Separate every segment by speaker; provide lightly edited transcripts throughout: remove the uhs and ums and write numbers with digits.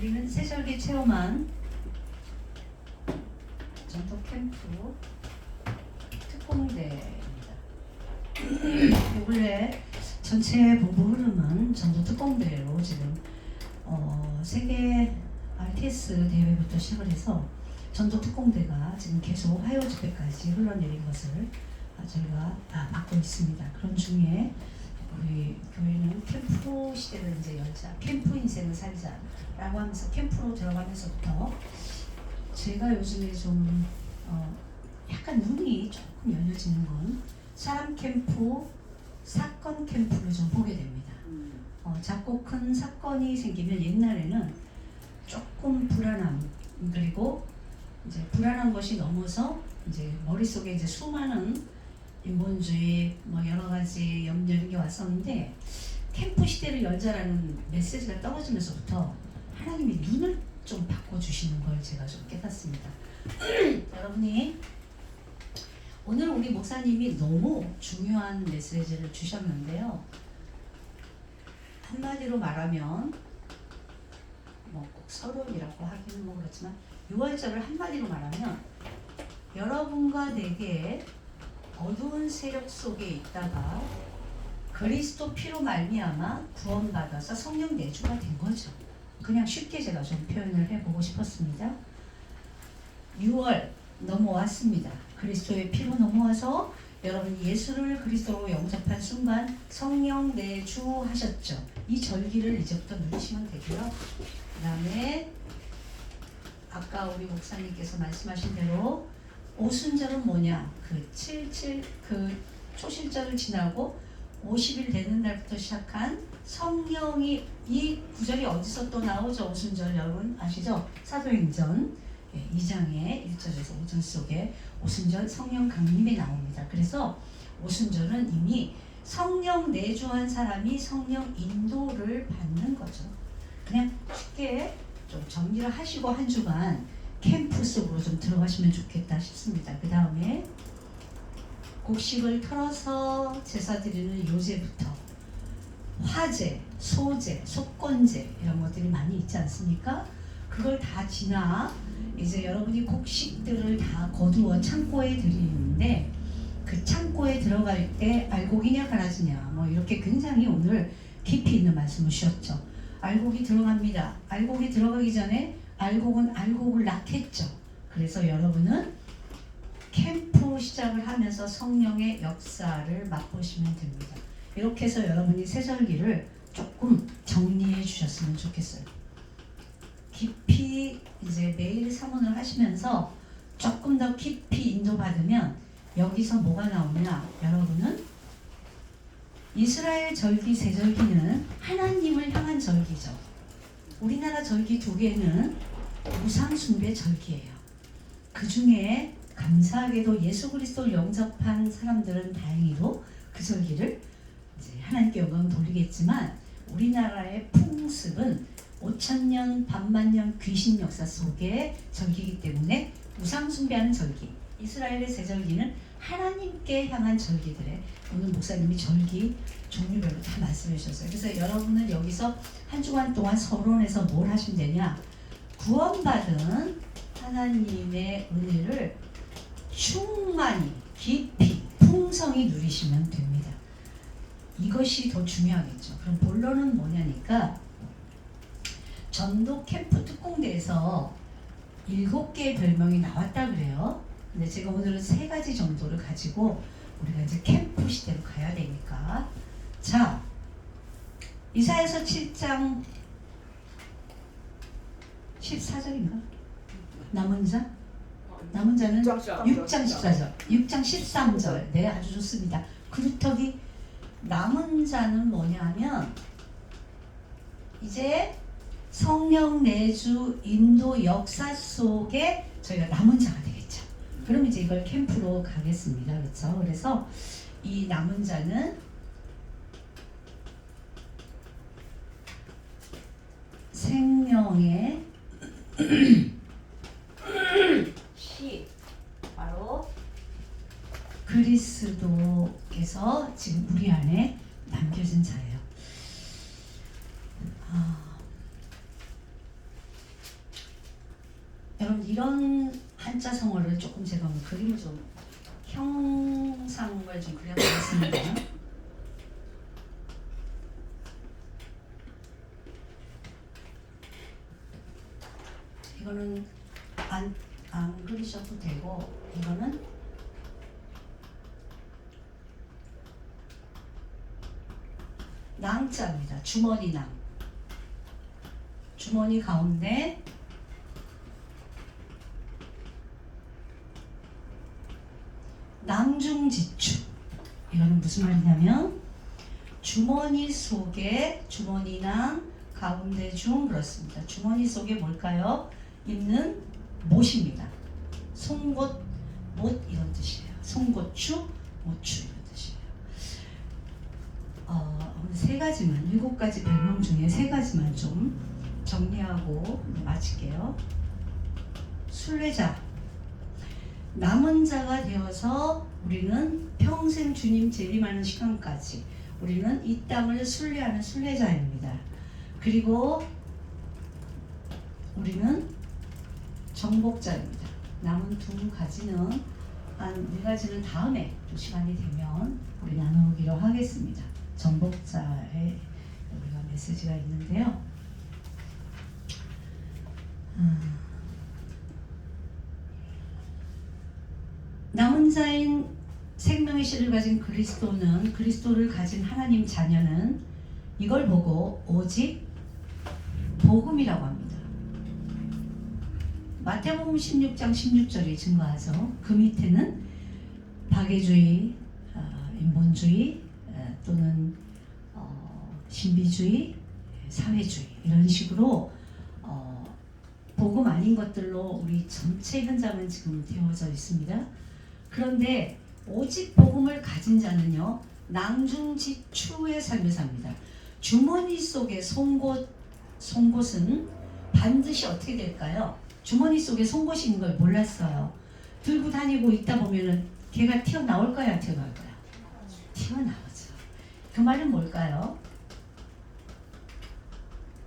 Speaker 1: 우리는 세절기 체험한 전도 캠프 특공대입니다. 원래 전체 본부 흐름은 전도 특공대로 지금 세계 RTS 대회부터 시작을 해서 전도 특공대가 지금 계속 화요 집회까지 흘러내린 것을 저희가 다 받고 있습니다. 그런 중에 우리 교회는 캠프 시대를 이제 열자, 캠프 인생을 살자라고 하면서 캠프로 들어가면서부터 제가 요즘에 좀 약간 눈이 조금 열려지는 건 사람 캠프, 사건 캠프를 좀 보게 됩니다. 작고 큰 사건이 생기면 옛날에는 조금 불안함, 그리고 이제 불안한 것이 넘어서 이제 머릿속에 이제 수많은 인본주의 뭐 여러 가지 염려가 왔었는데, 캠프 시대를 열자라는 메시지가 떨어지면서부터 하나님이 눈을 좀 바꿔주시는 걸 제가 좀 깨닫습니다. 여러분이 오늘 우리 목사님이 너무 중요한 메시지를 주셨는데요. 한마디로 말하면 뭐 꼭 서론이라고 하기는 뭐 그렇지만 6월절을 한마디로 말하면 여러분과 내게 어두운 세력 속에 있다가 그리스도 피로 말미암아 구원받아서 성령 내주가 된 거죠. 그냥 쉽게 제가 좀 표현을 해보고 싶었습니다. 6월 넘어왔습니다. 그리스도의 피로 넘어와서 여러분이 예수를 그리스도로 영접한 순간 성령 내주 하셨죠. 이 절기를 이제부터 누리시면 되고요. 그 다음에 아까 우리 목사님께서 말씀하신 대로 오순절은 뭐냐? 그 초실절을 지나고 50일 되는 날부터 시작한 성령이, 이 구절이 어디서 또 나오죠? 오순절 여러분 아시죠? 사도행전 2장의 1절에서 5절 속에 오순절 성령 강림이 나옵니다. 그래서 오순절은 이미 성령 내주한 사람이 성령 인도를 받는 거죠. 그냥 쉽게 좀 정리를 하시고 한 주간 캠프 속으로 좀 들어가시면 좋겠다 싶습니다. 그 다음에 곡식을 털어서 제사 드리는 요제부터 화제, 소제, 속건제 이런 것들이 많이 있지 않습니까? 그걸 다 지나 이제 여러분이 곡식들을 다 거두어 창고에 들이는데, 그 창고에 들어갈 때 알곡이냐 가라지냐 뭐 이렇게 굉장히 오늘 깊이 있는 말씀을 주셨죠. 알곡이 들어갑니다. 알곡이 들어가기 전에 알곡은 알곡을 낳겠죠. 그래서 여러분은 캠프 시작을 하면서 성령의 역사를 맛보시면 됩니다. 이렇게 해서 여러분이 세절기를 조금 정리해 주셨으면 좋겠어요. 깊이 이제 매일 사문을 하시면서 조금 더 깊이 인도받으면 여기서 뭐가 나오냐? 여러분은 이스라엘 절기 세절기는 하나님을 향한 절기죠. 우리나라 절기 두 개는 우상숭배 절기예요. 그 중에 감사하게도 예수 그리스도를 영접한 사람들은 다행히도 그 절기를 이제 하나님께 영광 돌리겠지만, 우리나라의 풍습은 5,000년, 반만년 귀신 역사 속의 절기이기 때문에 우상숭배하는 절기, 이스라엘의 세절기는 하나님께 향한 절기들에 오늘 목사님이 절기 종류별로 다 말씀해 주셨어요. 그래서 여러분은 여기서 한 주간 동안 서론에서 뭘 하시면 되냐? 구원받은 하나님의 은혜를 충만히, 깊이, 풍성히 누리시면 됩니다. 이것이 더 중요하겠죠. 그럼 본론은 뭐냐니까, 전도 캠프 특공대에서 7개의 별명이 나왔다 그래요. 근데 제가 오늘은 3가지 정도를 가지고 우리가 이제 캠프 시대로 가야 되니까, 자, 이사야서 7장 14절인가? 남은 자? 남은 자는 6장 14절, 6장 13절. 네, 아주 좋습니다. 그루터기 남은 자는 뭐냐 하면 이제 성령 내주 인도 역사 속에 저희가 남은 자가 되겠죠. 그럼 이제 이걸 캠프로 가겠습니다. 그렇죠? 그래서 이 남은 자는 생명의 시, 바로 그리스도께서 지금 우리 안에 남겨진 자예요. 이런 한자 성어를 조금 제가 그림을 좀 형상을 좀 그려보겠습니다. 이거는 안 그리셔도 되고, 이거는 낭자입니다. 주머니 낭. 주머니 가운데 낭중지추. 이거는 무슨 말이냐면 주머니 속에 주머니낭 가운데 중 그렇습니다. 주머니 속에 뭘까요? 있는 못입니다. 송곳, 못 이런 뜻이에요. 송곳추, 못추 이런 뜻이에요. 오늘 세 가지만, 7가지 별명 중에 세 가지만 좀 정리하고 마칠게요. 순례자. 남은 자가 되어서 우리는 평생 주님 재림하는 시간까지 우리는 이 땅을 순례하는 순례자입니다. 그리고 우리는 정복자입니다. 남은 2가지는 한 4가지는 다음에 또 시간이 되면 우리 나누기로 하겠습니다. 정복자의 우리가 메시지가 있는데요. 남은 자인 생명의 씨를 가진 그리스도를 가진 하나님 자녀는 이걸 보고 오직 복음이라고 합니다. 마태복음 16장 16절이 증거하죠. 그 밑에는 박애주의, 인본주의 또는 신비주의, 사회주의 이런 식으로 복음 아닌 것들로 우리 전체 현장은 지금 되어져 있습니다. 그런데 오직 복음을 가진 자는요, 낭중지추의 삶을 삽니다. 주머니 속에 송곳은 반드시 어떻게 될까요? 주머니 속에 송곳이 있는 걸 몰랐어요. 들고 다니고 있다 보면은 걔가 튀어나올 거야, 안 튀어나올 거야? 튀어나오죠. 그 말은 뭘까요?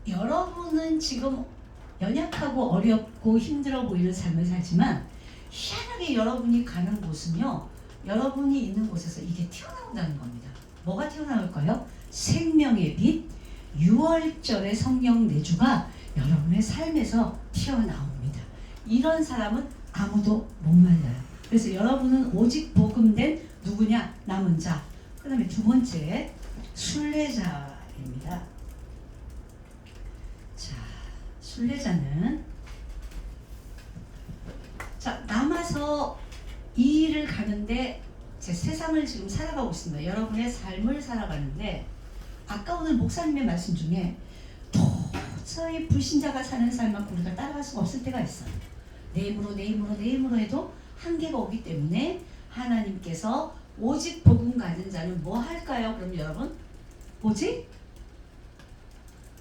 Speaker 1: 여러분은 지금 연약하고 어렵고 힘들어 보이는 삶을 살지만 희한하게 여러분이 가는 곳은요, 여러분이 있는 곳에서 이게 튀어나온다는 겁니다. 뭐가 튀어나올까요? 생명의 빛, 6월절의 성령 내주가 여러분의 삶에서 튀어나옵니다. 이런 사람은 아무도 못 말려요. 그래서 여러분은 오직 복음된 누구냐? 남은 자. 그 다음에 2번째, 순례자입니다. 자, 순례자는 남아서 이 일을 가는데 제 세상을 지금 살아가고 있습니다. 여러분의 삶을 살아가는데 아까 오늘 목사님의 말씀 중에 도저히 불신자가 사는 삶만큼 우리가 따라갈 수가 없을 때가 있어요. 내 힘으로 해도 한계가 오기 때문에 하나님께서 오직 복음 가진 자는 뭐 할까요? 그럼 여러분 오직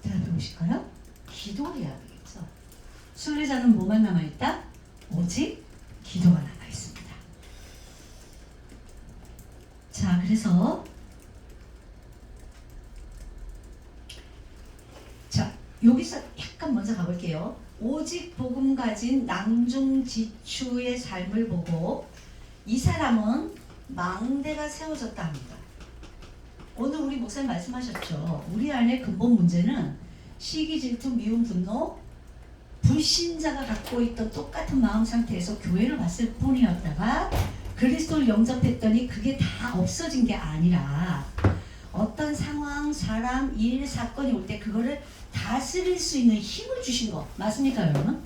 Speaker 1: 대답해 보실까요? 기도해야 되겠죠. 순례자는 뭐만 남아있다? 오직 기도가 남아있습니다. 자, 그래서 여기서 약간 먼저 가볼게요. 오직 복음 가진 낭중지추의 삶을 보고 이 사람은 망대가 세워졌다 합니다. 오늘 우리 목사님 말씀하셨죠. 우리 안에 근본 문제는 시기, 질투, 미움, 분노, 불신자가 갖고 있던 똑같은 마음 상태에서 교회를 왔을 뿐이었다가 그리스도를 영접했더니 그게 다 없어진 게 아니라 어떤 상황, 사람, 일, 사건이 올 때 그거를 다스릴 수 있는 힘을 주신 거 맞습니까, 여러분?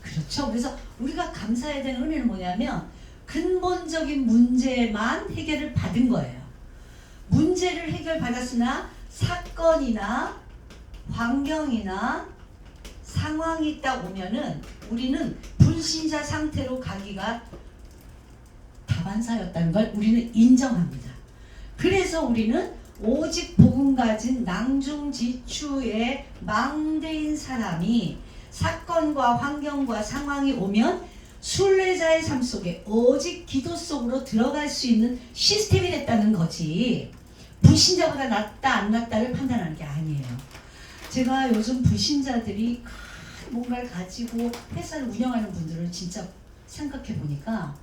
Speaker 1: 그렇죠. 그래서 우리가 감사해야 되는 은혜는 뭐냐면 근본적인 문제만 해결을 받은 거예요. 문제를 해결받았으나 사건이나 환경이나 상황이 딱 오면은 우리는 불신자 상태로 가기가 다반사였다는 걸 우리는 인정합니다. 그래서 우리는 오직 복음 가진 낭중지추의 망대인 사람이 사건과 환경과 상황이 오면 순례자의 삶 속에 오직 기도 속으로 들어갈 수 있는 시스템이 됐다는 거지, 불신자보다 낫다 안 낫다를 판단하는 게 아니에요. 제가 요즘 불신자들이 뭔가를 가지고 회사를 운영하는 분들을 진짜 생각해 보니까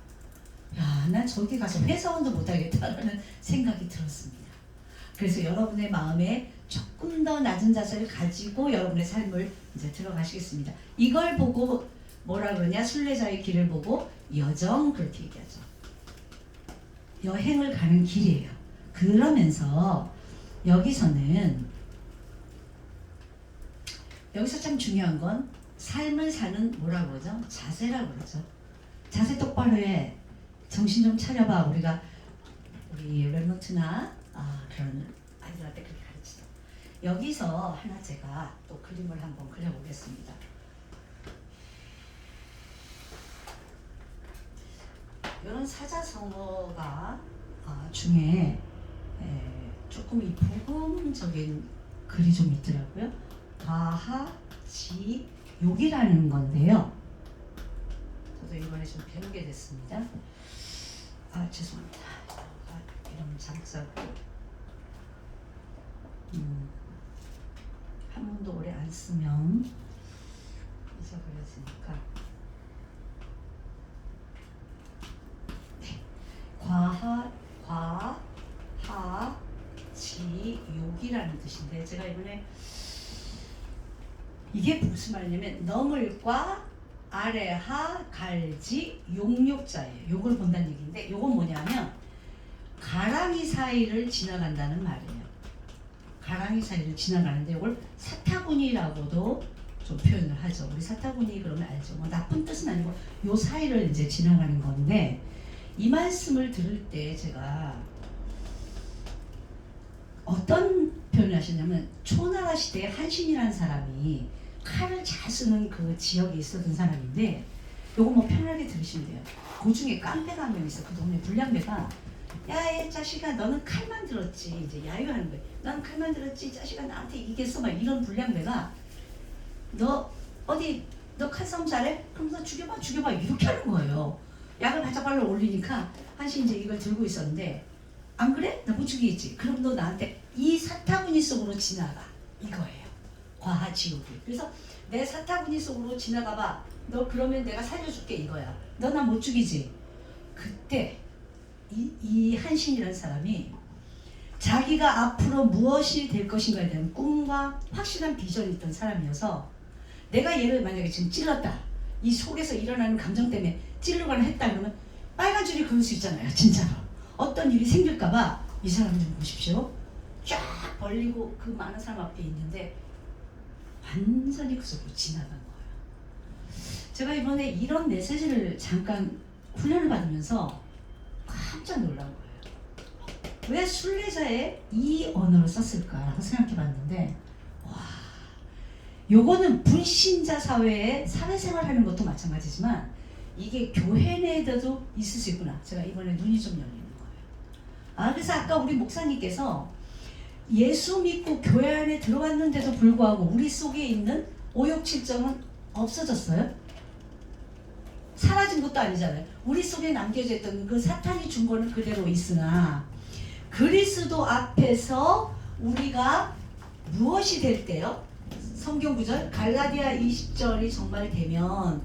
Speaker 1: 야, 난 저기 가서 회사원도 못하겠다라는 생각이 들었습니다. 그래서 여러분의 마음에 조금 더 낮은 자세를 가지고 여러분의 삶을 이제 들어가시겠습니다. 이걸 보고 뭐라 그러냐? 순례자의 길을 보고 여정 그렇게 얘기하죠. 여행을 가는 길이에요. 그러면서 여기서는 여기서 참 중요한 건 삶을 사는 뭐라고 그러죠? 자세라고 그러죠. 자세 똑바로 해. 정신 좀 차려봐. 우리 랩노트나 그런 아이들한테 그렇게 가르치죠. 여기서 하나 제가 또 그림을 한번 그려보겠습니다. 이런 사자성어가 중에 조금 이 복음적인 글이 좀 있더라고요. 과하지욕이라는 건데요. 저도 이번에 좀 배우게 됐습니다. 죄송합니다. 이런 장자고 한문도 오래 안 쓰면 잊어버려지니까. 네. 과하지욕이라는 뜻인데 제가 이번에 이게 무슨 말이냐면 너물과 아래하 갈지 용욕자예요. 욕을 본다는 얘기인데 요건 뭐냐면 가랑이 사이를 지나간다는 말이에요. 가랑이 사이를 지나가는데 이걸 사타구니라고도 좀 표현을 하죠. 우리 사타구니 그러면 알죠. 뭐 나쁜 뜻은 아니고 요 사이를 이제 지나가는 건데 이 말씀을 들을 때 제가 어떤 표현을 하셨냐면 초나라 시대에 한신이라는 사람이 칼을 잘 쓰는 그 지역에 있었던 사람인데 요거 뭐 편하게 들으시면 돼요. 그 중에 깡패가 한 명 있어. 그 동네 불량배가 야, 이 자식아 너는 칼만 들었지. 이제 야유하는 거예요. 난 칼만 들었지. 자식아 나한테 이기겠어. 막 이런 불량배가 너 칼 싸움 잘해? 그럼 너 죽여봐 이렇게 하는 거예요. 약을 바짝발로 올리니까 한신 이제 이걸 들고 있었는데 안 그래? 나 못 죽이겠지. 그럼 너 나한테 이 사타구니 속으로 지나가 이거예요. 과하지옥이. 그래서 내 사타구니 속으로 지나가봐. 너 그러면 내가 살려줄게 이거야. 너 나 못 죽이지. 그때 이 한신이라는 사람이 자기가 앞으로 무엇이 될 것인가에 대한 꿈과 확실한 비전이 있던 사람이어서 내가 얘를 만약에 지금 찔렀다. 이 속에서 일어나는 감정 때문에 찔르거나 했다 그러면 빨간 줄이 그을 수 있잖아요. 진짜로. 어떤 일이 생길까봐 이 사람 좀 보십시오. 쫙 벌리고 그 많은 사람 앞에 있는데 완전히 그 속으로 지나간 거예요. 제가 이번에 이런 메시지를 잠깐 훈련을 받으면서 깜짝 놀란 거예요. 왜 순례자에 이 언어를 썼을까라고 생각해 봤는데 와, 요거는 불신자 사회에 사회생활 하는 것도 마찬가지지만 이게 교회 내에도 있을 수 있구나. 제가 이번에 눈이 좀 열리는 거예요. 그래서 아까 우리 목사님께서 예수 믿고 교회 안에 들어왔는데도 불구하고 우리 속에 있는 오욕칠정은 없어졌어요? 사라진 것도 아니잖아요. 우리 속에 남겨져 있던 그 사탄이 준 거는 그대로 있으나 그리스도 앞에서 우리가 무엇이 될 때요? 성경 구절 갈라디아 20절이 정말 되면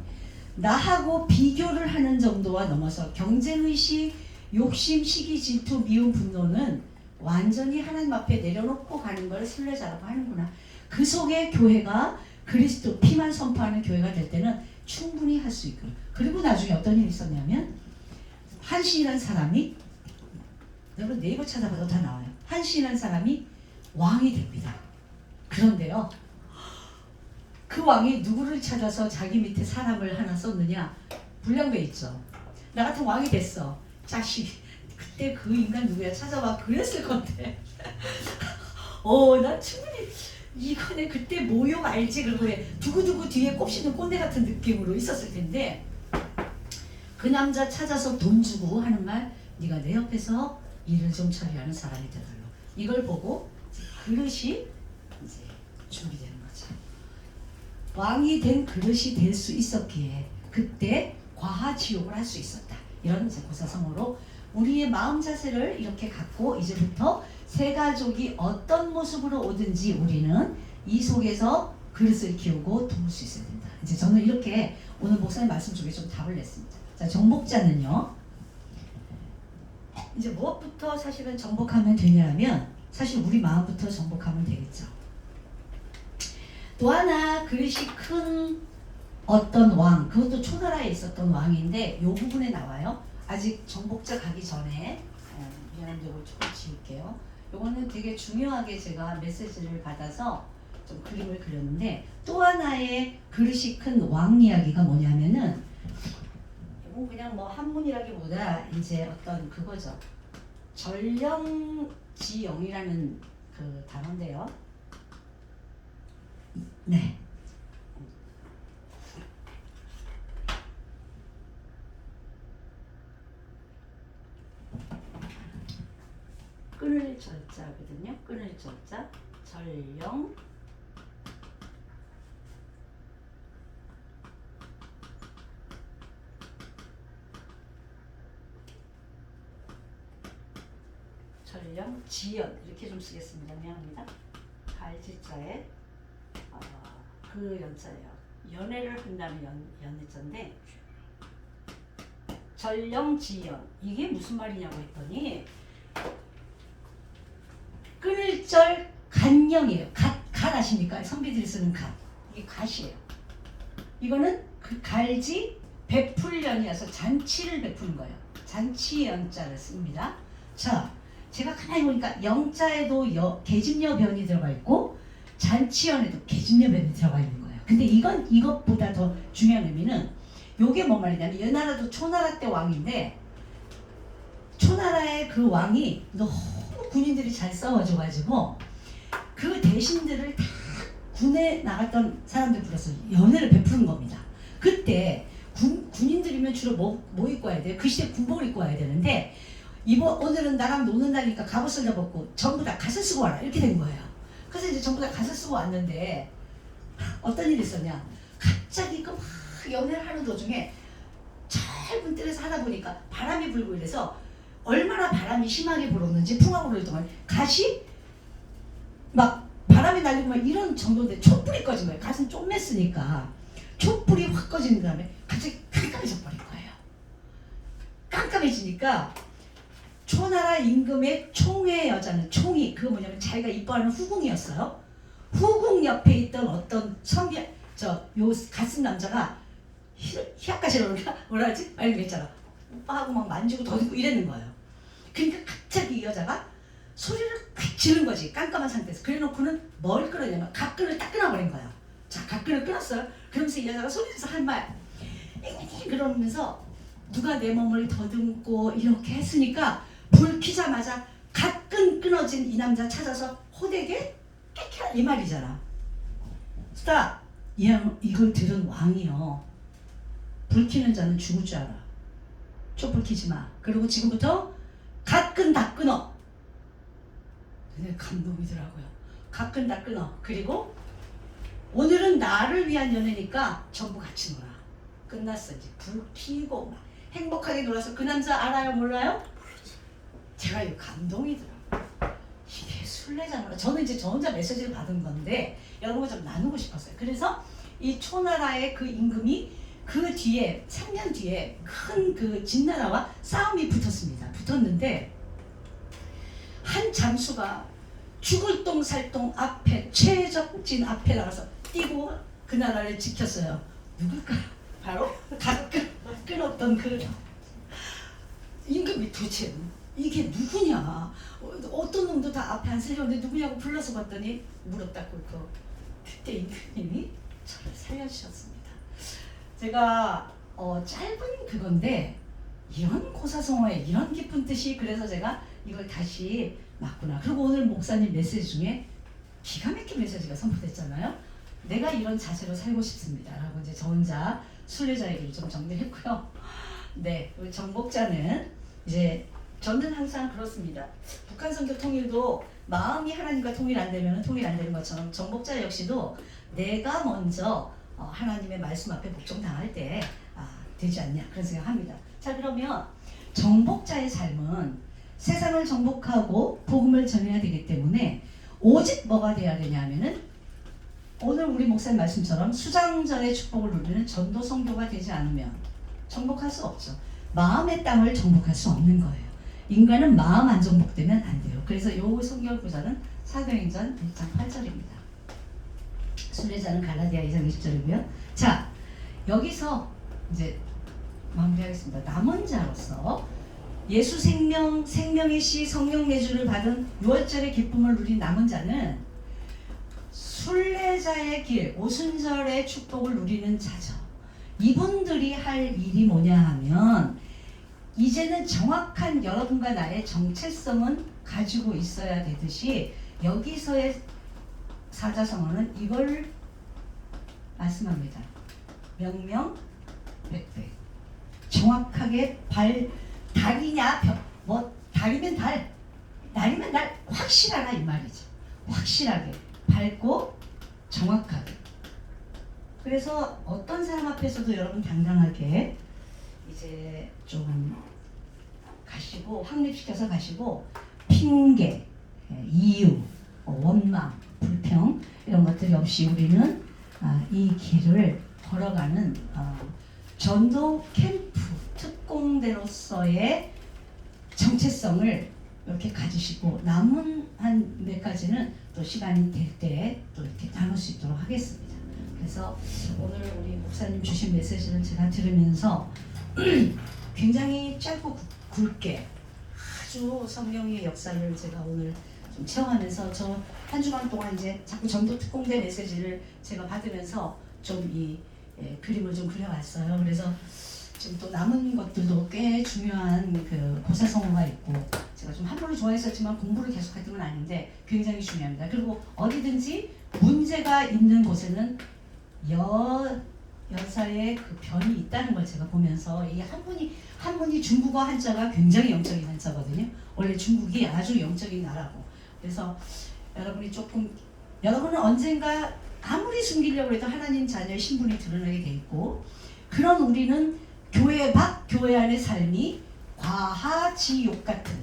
Speaker 1: 나하고 비교를 하는 정도와 넘어서 경쟁의식, 욕심, 시기, 질투, 미움, 분노는 완전히 하나님 앞에 내려놓고 가는 걸 순례자라고 하는구나. 그 속에 교회가 그리스도 피만 선포하는 교회가 될 때는 충분히 할 수 있고. 그리고 나중에 어떤 일이 있었냐면 한신이라는 사람이 여러분 네이버 찾아봐도 다 나와요. 한신이라는 사람이 왕이 됩니다. 그런데요. 그 왕이 누구를 찾아서 자기 밑에 사람을 하나 썼느냐? 불량배 있죠. 나 같은 왕이 됐어. 자식. 그때 그 인간 누구야? 찾아봐. 그랬을 건데. 나 충분히 이거네 그때 모욕 알지? 그리고 왜 두고두고 뒤에 꼽시는 꼰대 같은 느낌으로 있었을 텐데 그 남자 찾아서 돈 주고 하는 말 네가 내 옆에서 일을 좀 처리하는 사람이 되달라. 이걸 보고 그릇이 이제 준비되는 거죠. 왕이 된 그릇이 될 수 있었기에 그때 과하지옥을 할 수 있었다. 이런 이제 고사성어로 우리의 마음 자세를 이렇게 갖고 이제부터 세 가족이 어떤 모습으로 오든지 우리는 이 속에서 그릇을 키우고 도울 수 있어야 된다. 이제 저는 이렇게 오늘 목사님 말씀 중에 좀 답을 냈습니다. 자, 정복자는요. 이제 무엇부터 사실은 정복하면 되냐면 사실 우리 마음부터 정복하면 되겠죠. 또 하나 그릇이 큰 어떤 왕, 그것도 초나라에 있었던 왕인데 이 부분에 나와요. 아직 정복자 가기 전에 미안한데 이걸 조금 지울게요. 이거는 되게 중요하게 제가 메시지를 받아서 좀 그림을 그렸는데 또 하나의 그릇이 큰 왕 이야기가 뭐냐면은 이건 그냥 뭐 한문이라기보다 이제 어떤 그거죠. 전령지영이라는 그 단어인데요. 네. 끊을 절자거든요. 끊을 절자. 전령 지연 이렇게 좀 쓰겠습니다. 미안합니다. 갈지자에 그 연자예요. 연애를 한다는 연애자인데 전령지연 이게 무슨 말이냐고 했더니 끊을 절 간령이에요. 갓 아십니까? 선비들이 쓰는 갓. 이게 갓이에요. 이거는 그 갈지 베풀연이어서 잔치를 베푸는 거예요. 잔치연자를 씁니다. 자, 제가 가만히 보니까 영자에도 계집여변이 들어가 있고 잔치연에도 계집여변이 들어가 있는 거예요. 근데 이것보다 더 중요한 의미는 요게 뭔 말이냐면 연나라도 초나라 때 왕인데 초나라의 그 왕이 너무 군인들이 잘 싸워줘가지고 그 대신들을 다 군에 나갔던 사람들 불러서 연회를 베푸는 겁니다. 그때 군인들이면 주로 뭐 입고 와야 돼요? 그 시대 군복을 입고 와야 되는데 오늘은 나랑 노는 날이니까 갑옷을 접었고 전부 다 갓을 쓰고 와라 이렇게 된 거예요. 그래서 이제 전부 다 갓을 쓰고 왔는데 어떤 일이 있었냐? 갑자기 그 막 연애를 하는 도중에 짧은 뜰에서 하다 보니까 바람이 불고 이래서 얼마나 바람이 심하게 불었는지 풍하고 불 동안 갓이 막 바람이 날리고 막 이런 정도인데 촛불이 꺼진 거예요. 갓은 쪼맸으니까 촛불이 확 꺼진 다음에 갑자기 깜깜해져 버린 거예요. 깜깜해지니까 초나라 임금의 총의 여자는 총이 그거 뭐냐면 자기가 이뻐하는 후궁이었어요. 후궁 옆에 있던 어떤 요 갓쓴 남자가 희약가시라고 뭐라 하지? 막 이런 거 있잖아. 오빠하고 막 만지고 더듬고 이랬는 거예요. 그러니까 갑자기 이 여자가 소리를 꽉 지른 거지. 깜깜한 상태에서. 그래놓고는 뭘 끊었냐면 갓끈을 딱 끊어버린 거야. 자, 갓끈을 끊었어요. 그러면서 이 여자가 소리내서 한 말 그러면서 누가 내 몸을 더듬고 이렇게 했으니까 불 켜자마자 갓끈 끊어진 이 남자 찾아서 호되게 깨켜라 이 말이잖아. 스탑! 이걸 들은 왕이요. 불 켜는 자는 죽을 줄 알아. 촛불 켜지 마. 그리고 지금부터 갓끈 다 끊어. 근데 감동이더라고요. 갓끈 다 끊어. 그리고 오늘은 나를 위한 연애니까 전부 같이 놀아. 끝났어. 이제 불 켜고 막 행복하게 놀아서 그 남자 알아요? 몰라요? 제가 이거 감동이더라고요. 이게 순례자구나. 저는 이제 저 혼자 메시지를 받은 건데 여러분과 좀 나누고 싶었어요. 그래서 이 초나라의 그 임금이 그 뒤에 3년 뒤에 큰 그 진나라와 싸움이 붙었는데 한 장수가 죽을 똥 살 똥 앞에 최적진 앞에 나가서 뛰고 그 나라를 지켰어요. 누굴까요? 바로 갓끈 끊었던 그 임금이 도대체 이게 누구냐? 어떤 놈도 다 앞에 안 쓰려는데 누구냐고 불러서 봤더니 무릎 딱 꿇고 그때 임금님이 저를 살려주셨습니다. 제가 짧은 그건데 이런 고사성어에 이런 깊은 뜻이 그래서 제가 이걸 다시 맞구나. 그리고 오늘 목사님 메시지 중에 기가 막힌 메시지가 선포됐잖아요. 내가 이런 자세로 살고 싶습니다. 라고 이제 저 혼자 순례자 얘기를 좀 정리했고요. 네, 우리 정복자는 이제 저는 항상 그렇습니다. 북한 선교 통일도 마음이 하나님과 통일 안 되면 통일 안 되는 것처럼 정복자 역시도 내가 먼저 하나님의 말씀 앞에 복종당할 때 되지 않냐 그런 생각합니다. 자, 그러면 정복자의 삶은 세상을 정복하고 복음을 전해야 되기 때문에 오직 뭐가 돼야 되냐 하면은 오늘 우리 목사님 말씀처럼 수장전의 축복을 누리는 전도 성도가 되지 않으면 정복할 수 없죠. 마음의 땅을 정복할 수 없는 거예요. 인간은 마음 안 정복되면 안 돼요. 그래서 요 성경 구절은 사도행전 1장 8절입니다. 순례자는 갈라디아 2장 20절이고요. 자, 여기서 이제 마무리하겠습니다. 남은 자로서 예수 생명, 생명의 씨, 성령 내주를 받은 6월절의 기쁨을 누린 남은 자는 순례자의 길, 오순절의 축복을 누리는 자죠. 이분들이 할 일이 뭐냐 하면 이제는 정확한 여러분과 나의 정체성은 가지고 있어야 되듯이 여기서의 사자성어는 이걸 말씀합니다. 명명백백. 정확하게 달이냐 달이면 달, 날이면 날 확실하라 이 말이죠. 확실하게 밝고 정확하게. 그래서 어떤 사람 앞에서도 여러분 당당하게 이제 좀 가시고 확립시켜서 가시고 핑계, 이유, 원망, 불평 이런 것들이 없이 우리는 이 길을 걸어가는 전도 캠프 특공대로서의 정체성을 이렇게 가지시고 남은 한 몇 가지는 또 시간이 될 때 또 이렇게 나눌 수 있도록 하겠습니다. 그래서 오늘 우리 목사님 주신 메시지를 제가 들으면서 굉장히 짧고 굵게 아주 성령의 역사를 제가 오늘 좀 체험하면서 저 한 주간 동안 이제 자꾸 전도 특공대 메시지를 제가 받으면서 좀 이 그림을 좀 그려왔어요. 그래서 지금 또 남은 것들도 꽤 중요한 그 고사성어가 있고 제가 좀 한문을 좋아했었지만 공부를 계속했던 건 아닌데 굉장히 중요합니다. 그리고 어디든지 문제가 있는 곳에는 여사의 그 변이 있다는 걸 제가 보면서 이 한문이 중국어 한자가 굉장히 영적인 한자거든요. 원래 중국이 아주 영적인 나라고. 그래서 여러분은 언젠가 아무리 숨기려고 해도 하나님 자녀의 신분이 드러나게 돼 있고 그런 우리는 교회 밖 교회 안의 삶이 과하지욕 같은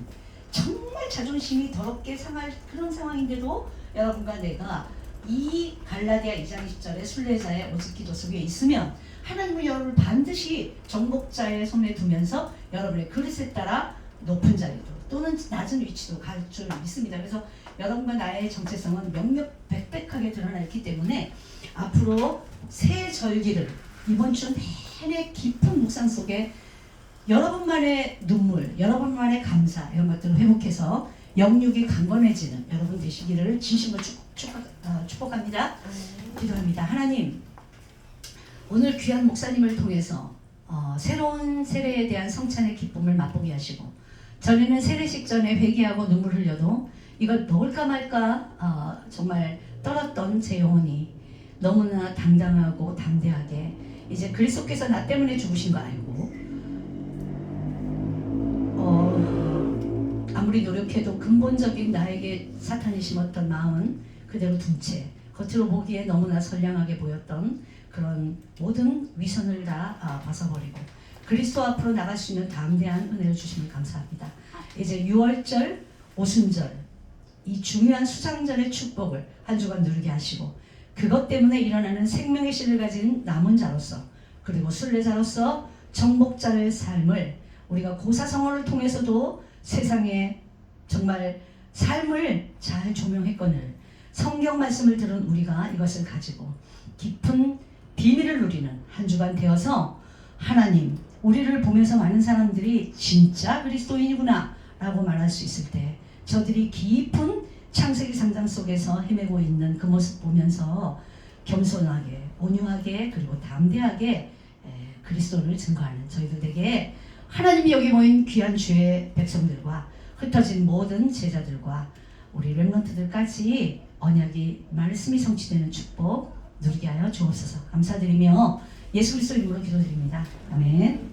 Speaker 1: 정말 자존심이 더럽게 상할 그런 상황인데도 여러분과 내가 이 갈라디아 2장 20절의 순례자의 오직 기도 속에 있으면 하나님은 여러분을 반드시 정복자의 손에 두면서 여러분의 그릇에 따라 높은 자리도 또는 낮은 위치도 갈 줄 믿습니다. 그래서 여러분과 나의 정체성은 명명백백하게 드러나 있기 때문에 앞으로 새 절기를 이번 주 내내 깊은 묵상 속에 여러분만의 눈물, 여러분만의 감사 이런 것들을 회복해서 영육이 강건해지는 여러분 되시기를 진심으로 축복합니다. 기도합니다. 하나님, 오늘 귀한 목사님을 통해서 새로운 세례에 대한 성찬의 기쁨을 맛보게 하시고 전에는 세례식 전에 회개하고 눈물 흘려도 이걸 먹을까 말까 정말 떨었던 제 영혼이 너무나 당당하고 담대하게 이제 그리스도께서 나 때문에 죽으신 거 알고 아무리 노력해도 근본적인 나에게 사탄이 심었던 마음은 그대로 둔 채 겉으로 보기에 너무나 선량하게 보였던 그런 모든 위선을 다 벗어버리고 그리스도 앞으로 나갈 수 있는 담대한 은혜를 주시면 감사합니다. 이제 6월절, 오순절 이 중요한 수장전의 축복을 한 주간 누리게 하시고 그것 때문에 일어나는 생명의 씨를 가진 남은 자로서 그리고 순례자로서 정복자의 삶을 우리가 고사성어를 통해서도 세상에 정말 삶을 잘 조명했거늘 성경 말씀을 들은 우리가 이것을 가지고 깊은 비밀을 누리는 한 주간 되어서 하나님 우리를 보면서 많은 사람들이 진짜 그리스도인이구나 라고 말할 수 있을 때 저들이 깊은 창세기 3장 속에서 헤매고 있는 그 모습 보면서 겸손하게 온유하게 그리고 담대하게 그리스도를 증거하는 저희들에게 하나님이 여기 모인 귀한 주의 백성들과 흩어진 모든 제자들과 우리 렘넌트들까지 언약이 말씀이 성취되는 축복 누리게 하여 주옵소서. 감사드리며 예수 그리스도 이름으로 기도드립니다. 아멘.